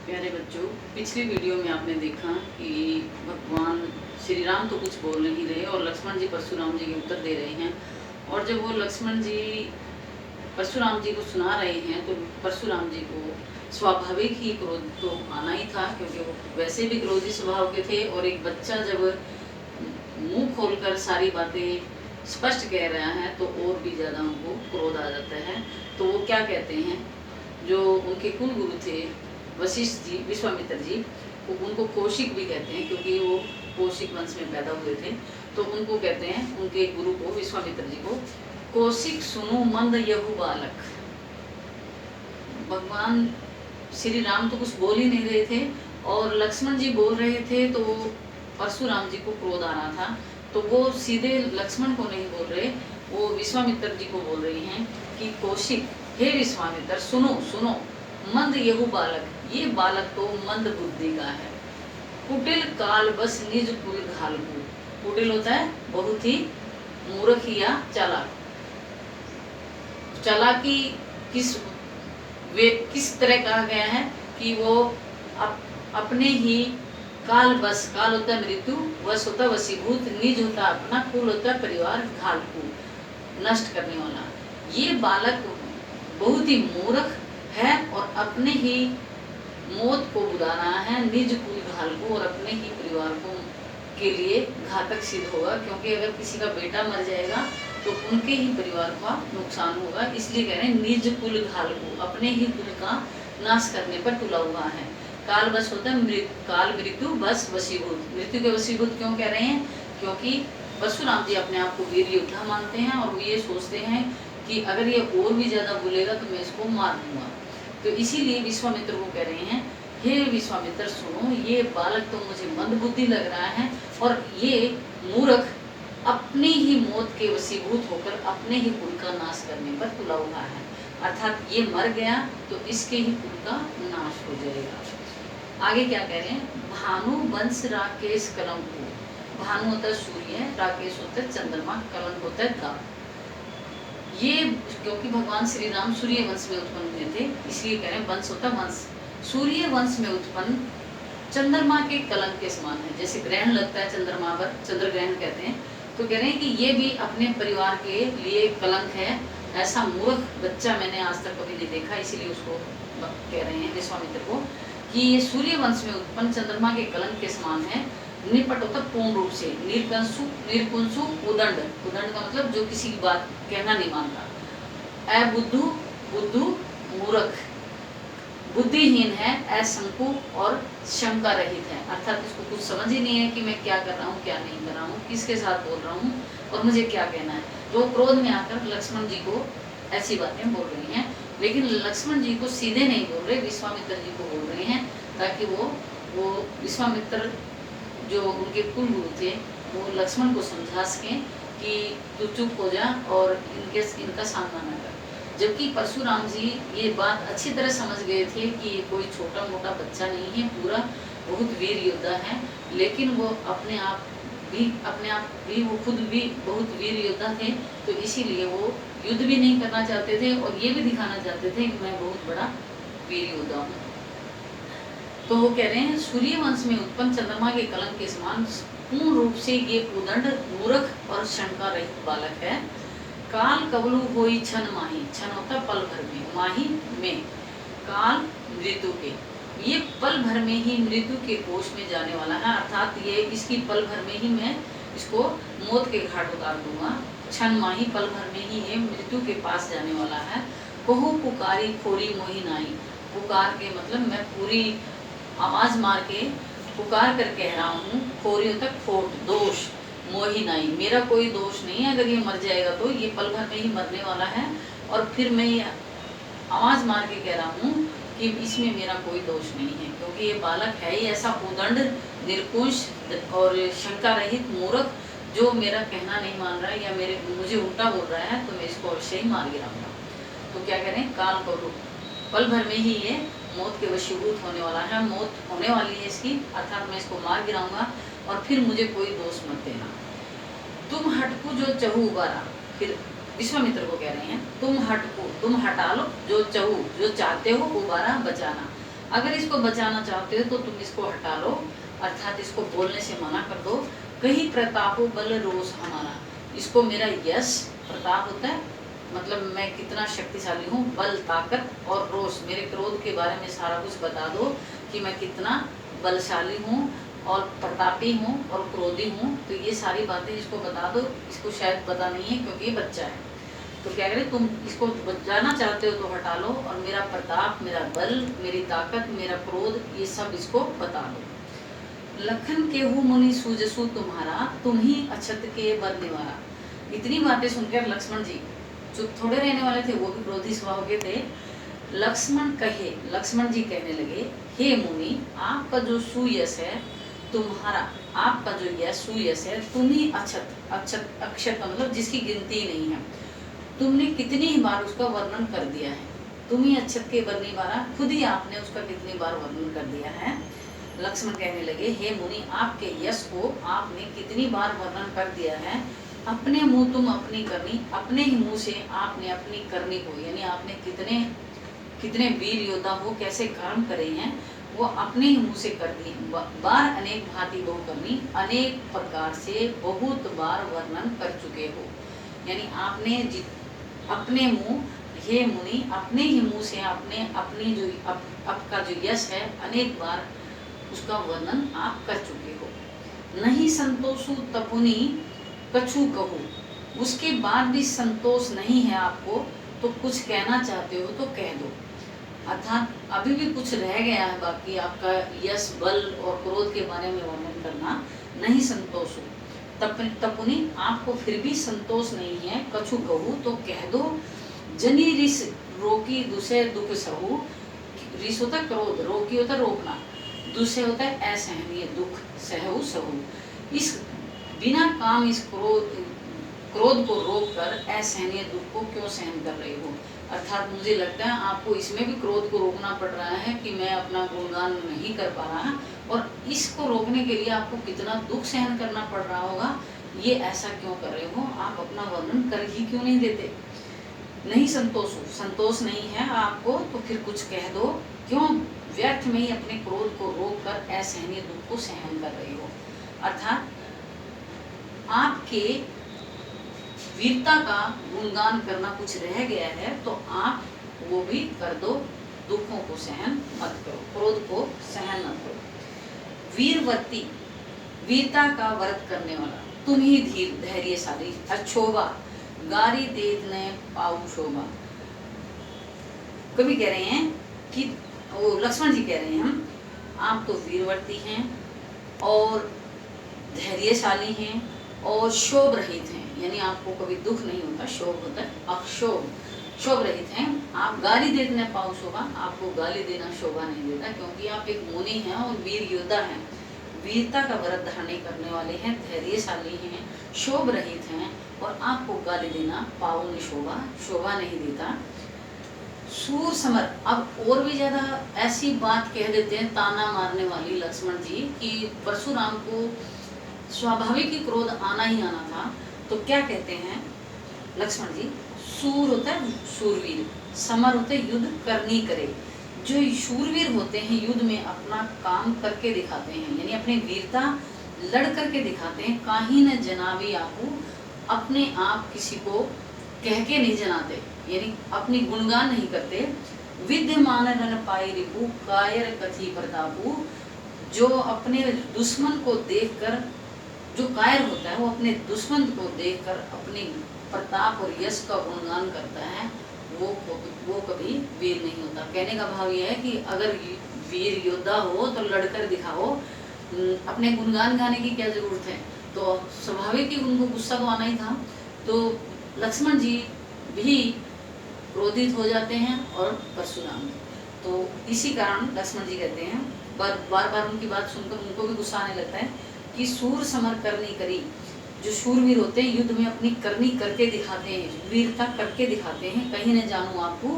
प्यारे बच्चों, पिछली वीडियो में आपने देखा कि भगवान श्री राम तो कुछ बोल नहीं रहे और लक्ष्मण जी परशुराम जी के उत्तर दे रहे हैं। और जब वो लक्ष्मण जी परशुराम जी को सुना रहे हैं तो परशुराम जी को स्वाभाविक ही क्रोध तो आना ही था, क्योंकि वो वैसे भी क्रोधी स्वभाव के थे। और एक बच्चा जब मुंह खोलकर सारी बातें स्पष्ट कह रहा है तो और भी ज़्यादा उनको क्रोध आ जाता है। तो वो क्या कहते हैं, जो उनके कुल गुरु थे वशिष्ठ जी, विश्वामित्र जी, उनको कौशिक भी कहते हैं क्योंकि वो कौशिक वंश में पैदा हुए थे। तो उनको कहते हैं, उनके गुरु को विश्वामित्र जी को, कौशिक सुनो मंद यहु बालक। भगवान श्री राम तो कुछ बोल ही नहीं रहे थे और लक्ष्मण जी बोल रहे थे, तो परशुराम जी को क्रोध आ रहा था। तो वो सीधे लक्ष्मण को नहीं बोल रहे, वो विश्वामित्र जी को बोल रही हैं कि कौशिक, हे विश्वामित्र, सुनो सुनो, मंद यहु बालक, ये बालक तो मंद बुद्धि का है। कुटिल काल बस निज कुल घालकू। कुटिल होता है बहुत ही मूर्ख या चालाक। चालाकी किस तरह कहा गया है कि वो अपने ही काल बस, काल होता है मृत्यु, वश होता है वशीभूत, निज होता है अपना, कुल होता है परिवार, घालकू नष्ट करने वाला। ये बालक बहुत ही मूर्ख है और अपने ही मौत को बुला रहा है, निज कुल घालकू, और अपने ही परिवार को के लिए घातक सिद्ध होगा। क्योंकि अगर किसी का बेटा मर जाएगा तो उनके ही परिवार का नुकसान होगा। इसलिए कह रहे हैं निज कुल घालकू, अपने ही कुल का नाश करने पर तुला हुआ है। काल बस होता है काल मृत्यु बस वशीभूत। मृत्यु के वशीभूत क्यों कह रहे हैं? क्योंकि परशुराम जी अपने आप को वीर योद्धा मानते हैं और वो ये सोचते हैं कि अगर ये और भी ज्यादा बोलेगा तो मैं इसको मार दूंगा। तो इसीलिए विश्वामित्र को कह रहे हैं, हे विश्वामित्र सुनो, ये बालक तो मुझे मंद बुद्धि लग रहा है और ये मूर्ख अपनी ही मौत के वशीभूत होकर अपने ही कुल का नाश करने पर तुला हुआ है। अर्थात ये मर गया तो इसके ही कुल का नाश हो जाएगा। आगे क्या कह रहे हैं, भानु वंश राकेश कलंकु। भानु होता है सूर्य, राकेश होता है चंद्रमा, कलंक होता है दाग। ये क्योंकि भगवान श्री राम सूर्य वंश में उत्पन्न हुए थे, इसलिए कह रहे हैं वंश होता वंश। सूर्य वंश में उत्पन्न चंद्रमा के कलंक के समान है। जैसे ग्रहण लगता है चंद्रमा पर, चंद्र ग्रहण कहते हैं, तो कह रहे हैं कि ये भी अपने परिवार के लिए कलंक है। ऐसा मूर्ख बच्चा मैंने आज तक कभी नहीं देखा। इसीलिए उसको कह रहे हैं विश्वामित्र को कि ये सूर्य वंश में उत्पन्न चंद्रमा के कलंक के समान है। निपट होता पूर्ण रूप से, निर्कुंसु उदंड, उदंड का मतलब जो किसी की बात कहना नहीं मानता। अबुद्धू, बुद्धू मूर्ख, बुद्धिहीन है, असंकु और शंका रहित है। अर्थात इसको कुछ समझ ही नहीं है कि मैं क्या कर रहा हूँ, क्या नहीं कर रहा हूँ, किसके साथ बोल रहा हूँ और मुझे क्या कहना है। तो क्रोध में आकर लक्ष्मण जी को ऐसी बातें बोल रही हैं, लेकिन लक्ष्मण जी को सीधे नहीं बोल रहे, विश्वामित्र जी को बोल रहे हैं, ताकि वो विश्वामित्र जो उनके कुल गुरु थे वो लक्ष्मण को समझा सकें कि तू चुप हो जा और इनका सामना न कर। जबकि परशुराम जी ये बात अच्छी तरह समझ गए थे कि ये कोई छोटा मोटा बच्चा नहीं है, पूरा बहुत वीर योद्धा है। लेकिन वो अपने आप भी वो खुद भी बहुत वीर योद्धा थे, तो इसीलिए वो युद्ध भी नहीं करना चाहते थे और ये भी दिखाना चाहते थे कि मैं बहुत बड़ा वीर योद्धा हूँ। तो वो कह रहे हैं सूर्य वंश में उत्पन्न चंद्रमा के कलंक के समान पूर्ण रूप से ये उदंड, मूर्ख और शंका रहित बालक है। काल कबलू होई क्षण माही, क्षण होता पल भर में, माही में, काल मृत्यु के, ये पल भर में ही मृत्यु के कोष में जाने वाला है। अर्थात ये इसकी पल भर में ही मैं इसको मौत के घाट उतार दूंगा। क्षण माही, पल भर में ही ये मृत्यु के पास जाने वाला है। कहू पुकारी खोरी मोही नाई, पुकार के मतलब मैं पूरी आवाज मार के पुकार कर कह रहा हूँ। खोरी होता खोट, दोष, मोही नाई, मेरा कोई दोष नहीं है। अगर ये मर जाएगा तो ये पल भर में ही मरने वाला है और फिर मैं ये आवाज मार के कह रहा हूँ कि इसमें मेरा कोई दोष नहीं है, क्योंकि ये बालक है ही ऐसा उदंड, निर्कुश और शंका रहित मूर्ख, जो मेरा कहना नहीं मान रहा है या मुझे उल्टा बोल रहा है, तो मैं इसको अवश्य ही मार गिराऊंगा। तो क्या करें, काल करो, पल भर में ही ये मौत के वशीभूत होने वाला है, मौत होने वाली है इसकी, अर्थात मैं इसको मार गिराऊंगा और फिर मुझे कोई दोष मत देना। तुम हटकू जो चहु उबारा, फिर विश्वामित्र को कह रहे हैं तुम हटकू, तुम हटा लो, जो चहु, जो चाहते हो उबारा बचाना। अगर इसको बचाना चाहते हो तो तुम इसको हटा लो, अर्थात इसको बोलने से मना कर दो। कहीं प्रतापो बल रोष हमारा, इसको मेरा यश प्रताप होता है मतलब मैं कितना शक्तिशाली हूँ, बल ताकत और रोष मेरे क्रोध के बारे में सारा कुछ बता दो कि मैं कितना बलशाली हूँ और प्रतापी हूँ और क्रोधी हूँ। तो ये सारी बातें इसको बता दो। इसको शायद पता नहीं है क्योंकि ये बच्चा है। तो क्या करें, तुम इसको बचाना चाहते हो तो हटा लो और मेरा प्रताप, मेरा बल, मेरी ताकत, मेरा क्रोध, ये सब इसको बता दो। लखन केहू मुनि सूजसु तुम्हारा, तुम ही अछत के बर निवारा। इतनी बातें सुनकर लक्ष्मण जी जो थोड़े रहने वाले थे वो भी क्रोधी स्वभाव के थे। लक्ष्मण जी कहने लगे, हे मुनि, आपका जो सुयश है तुम्हारा, आपका जो यश सुयश है, तुम ही अक्षत मतलब जिसकी गिनती नहीं है, तुमने कितनी ही बार उसका वर्णन कर दिया है। तुम ही अक्षत के बर निवारा, खुद ही आपने उसका कितनी बार वर्णन कर दिया है। लक्ष्मण कहने लगे, हे मुनि, आपके यश को आपने कितनी बार वर्णन कर दिया है। अपने मुंह तुम अपनी करनी, अपने ही मुंह से आपने अपनी करनी को, यानी आपने कितने वीर योद्धा हो, कैसे कर्म करे हैं, वो अपने ही मुंह से कर दी। बार अनेक भांति बहु करनी, अनेक प्रकार से बहुत बार वर्णन कर चुके हो। यानी आपने अपने मुंह, हे मुनि, अपने ही मुंह से आपने अपनी जो आपका जो यश है अनेक बार उसका वर्णन आप कर चुके हो। नहीं संतोषु तपुनि कछु कहूँ, उसके बाद भी संतोष नहीं है आपको तो कुछ कहना चाहते हो तो कह दो। अर्थात अभी भी कुछ रह गया है बाकी आपका यश, बल और क्रोध के बारे में वर्णन करना। नहीं संतोष हो तपुनि, आपको फिर भी संतोष नहीं है, कछु कहूँ तो कह दो। जनी रिस रोकी दुसे दुख सहु, रिस होता क्रोध, रोकी होता रोकना, दुसे होता है असहनीय दुख, सहु सहु। इस बिना काम इस क्रोध को रोककर असहनीय दुख को क्यों सहन कर रहे हो। अर्थात मुझे लगता है आपको इसमें भी क्रोध को रोकना पड़ रहा है कि मैं अपना गुणगान नहीं कर पा रहा, और इसको रोकने के लिए आपको कितना दुख सहन करना पड़ रहा होगा। ये ऐसा क्यों कर रहे हो, आप अपना वर्णन कर ही क्यों नहीं देते। नहीं संतोष नहीं है आपको तो फिर कुछ कह दो, क्यों व्यर्थ में ही अपने क्रोध को रोककर असहनीय दुख को सहन कर रहे हो। अर्थात आपके वीरता का गुणगान करना कुछ रह गया है तो आप वो भी कर दो, दुखों को सहन मत करो, क्रोध को सहन मत करो। वीरवती, वीरता का व्रत करने वाला, तुम ही धीर धैर्यशाली, अक्षोभा, गारी देने पाऊ शोभा। कवि कह रहे हैं कि वो लक्ष्मण जी कह रहे हैं, आप तो वीरवर्ती हैं और धैर्यशाली हैं और शोभ रहित हैं, यानी आपको कभी दुख नहीं होता, शोभ होता है अक्षोभ, शोभ रहित हैं। आप गाली देने पाओ शोभा, आपको गाली देना शोभा नहीं देता क्योंकि आप एक मुनि हैं और वीर योद्धा हैं, वीरता का व्रत धारण करने वाले हैं, धैर्यशाली हैं, शोभ रहित हैं, और आपको गाली देना पाओ नहीं शोभा नहीं देता। सूर समर, अब और भी ज्यादा ऐसी बात कह देते हैं ताना मारने वाली लक्ष्मण जी कि परशुराम को स्वाभाविक ही क्रोध आना ही आना था। तो क्या कहते हैं लक्ष्मण जी, सूर होता है सूरवीर, समर होता है युद्ध करनी करे। जो शूरवीर होते हैं युद्ध में अपना काम करके दिखाते हैं, यानी अपनी वीरता लड़ करके दिखाते हैं। काहे न जनावी आपू, अपने आप किसी को कह के नहीं जनाते, यानी अपनी गुणगान नहीं करते। विद्यमान रन पाई रिपु, कायर कथी प्रतापू, जो अपने दुश्मन को देखकर, जो कायर होता है वो अपने दुश्मन को देखकर अपने प्रताप और यश का गुणगान करता है, वो कभी वीर नहीं होता। कहने का भाव यह है कि अगर वीर योद्धा हो तो लड़कर दिखाओ, अपने गुणगान गाने की क्या जरूरत है। तो स्वाभाविक ही उनको गुस्सा तो आना ही था। तो लक्ष्मण जी भी क्रोधित हो जाते हैं और परशुराम। तो इसी कारण लक्ष्मण जी कहते हैं, बार बार उनकी बात सुनकर उनको भी गुस्सा आने लगता है कि सूर समर करनी करी। जो शूरवीर होते हैं युद्ध में अपनी करनी करके दिखाते हैं, वीरता करके दिखाते हैं, कहीं न जानू आपको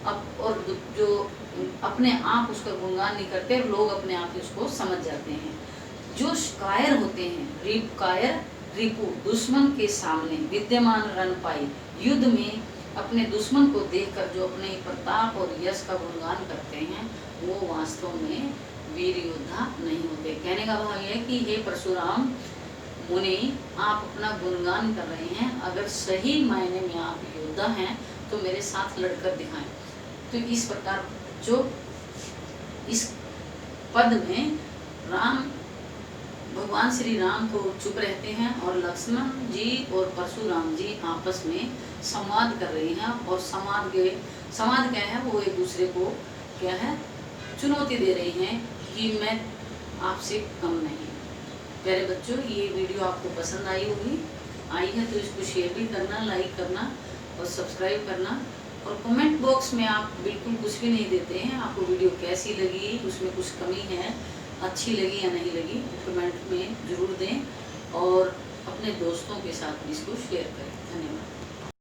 अब, और जो अपने आप उसका गुणगान नहीं करते, लोग अपने आप ही उसको समझ जाते हैं। जो कायर होते हैं, कायर रिपु, दुश्मन के सामने, विद्यमान रण पाई, युद्ध में अपने दुश्मन को देखकर जो अपने प्रताप और यश का गुणगान करते हैं, वो वास्तव में वीर योद्धा नहीं होते। कहने का भाव यह है कि हे परशुराम मुनि, आप अपना गुणगान कर रहे हैं, अगर सही मायने में आप योद्धा हैं तो मेरे साथ लड़कर दिखाएं। तो इस प्रकार जो इस पद में राम भगवान श्री राम तो चुप रहते हैं और लक्ष्मण जी और परशुराम जी आपस में संवाद कर रहे हैं। और संवाद क्या है, वो एक दूसरे को क्या है, चुनौती दे रहे हैं कि मैं आपसे कम नहीं। प्यारे बच्चों, ये वीडियो आपको पसंद आई है तो इसको शेयर भी करना, लाइक करना और सब्सक्राइब करना। और कमेंट बॉक्स में आप बिल्कुल कुछ भी नहीं देते हैं, आपको वीडियो कैसी लगी, उसमें कुछ कमी है, अच्छी लगी या नहीं लगी, तो कमेंट में ज़रूर दें और अपने दोस्तों के साथ भी इसको शेयर करें। धन्यवाद।